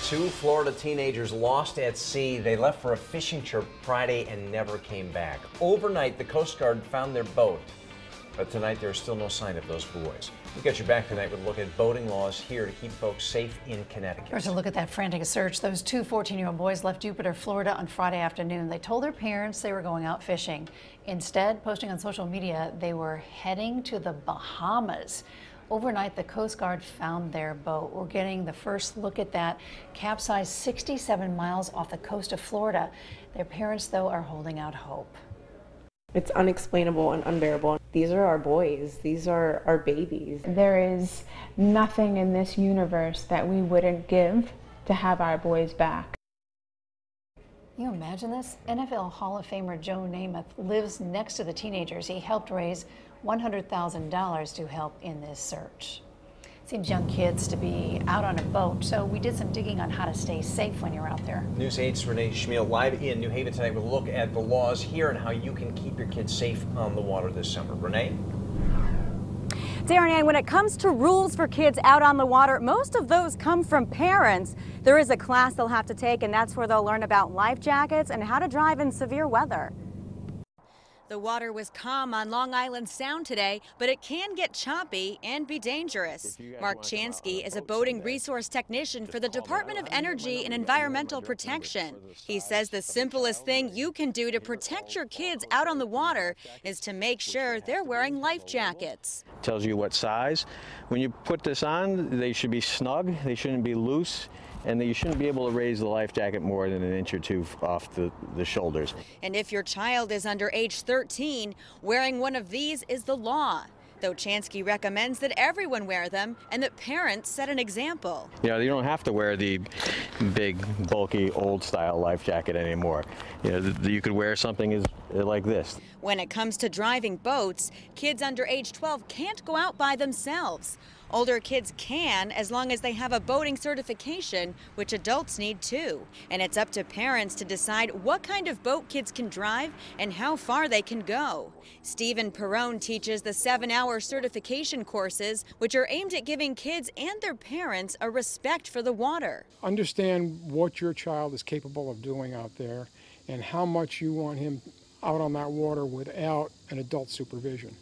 Two Florida teenagers lost at sea. They left for a fishing trip Friday and never came back. Overnight, the Coast Guard found their boat, but tonight there's still no sign of those boys. We'll get you back tonight with a look at boating laws here to keep folks safe in Connecticut. First, a look at that frantic search. Those two 14-year-old boys left Jupiter, Florida on Friday afternoon. They told their parents they were going out fishing. Instead, posting on social media, they were heading to the Bahamas. Overnight, the Coast Guard found their boat. We're getting the first look at that. Capsized 67 miles off the coast of Florida. Their parents, though, are holding out hope. It's unexplainable and unbearable. These are our boys. These are our babies. There is nothing in this universe that we wouldn't give to have our boys back. Can you imagine this? NFL Hall of Famer Joe Namath lives next to the teenagers. He helped raise $100,000 to help in this search. Seems young kids to be out on a boat, so we did some digging on how to stay safe when you're out there. News 8's Renee Chmiel live in New Haven tonight with a look at the laws here and how you can keep your kids safe on the water this summer. Renee? Darren, and when it comes to rules for kids out on the water, most of those come from parents. There is a class they'll have to take, and that's where they'll learn about life jackets and how to drive in severe weather. The water was calm on Long Island Sound today, but it can get choppy and be dangerous. Mark Chansky is a boating resource technician for the Department of Energy and Environmental Protection. He says the simplest thing you can do to protect your kids out on the water is to make sure they're wearing life jackets. Tells you what size. When you put this on, they should be snug, they shouldn't be loose, and you shouldn't be able to raise the life jacket more than an inch or two off the shoulders. And if your child is under age 13, wearing one of these is the law. Though Chansky recommends that everyone wear them and that parents set an example. You know, you don't have to wear the big, bulky, old-style life jacket anymore. You know, you could wear something like this. When it comes to driving boats, kids under age 12 can't go out by themselves. Older kids can, as long as they have a boating certification, which adults need too. And it's up to parents to decide what kind of boat kids can drive and how far they can go. Stephen Perrone teaches the 7-hour certification courses, which are aimed at giving kids and their parents a respect for the water. Understand what your child is capable of doing out there and how much you want him out on that water without an adult supervision.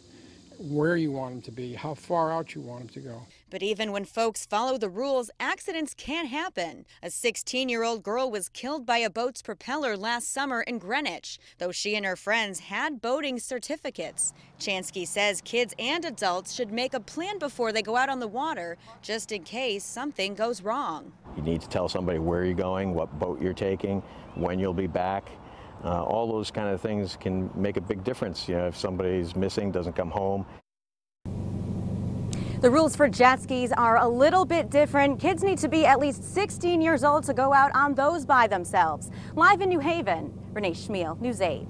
Where you want them to be, how far out you want them to go. But even when folks follow the rules, accidents can happen. A 16-year-old girl was killed by a boat's propeller last summer in Greenwich, though she and her friends had boating certificates. Chansky says kids and adults should make a plan before they go out on the water, just in case something goes wrong. You need to tell somebody where you're going, what boat you're taking, when you'll be back. All those kind of things can make a big difference. You know, if somebody's missing, doesn't come home. The rules for jet skis are a little bit different. Kids need to be at least 16 years old to go out on those by themselves. Live in New Haven, Renee Chmiel, News 8.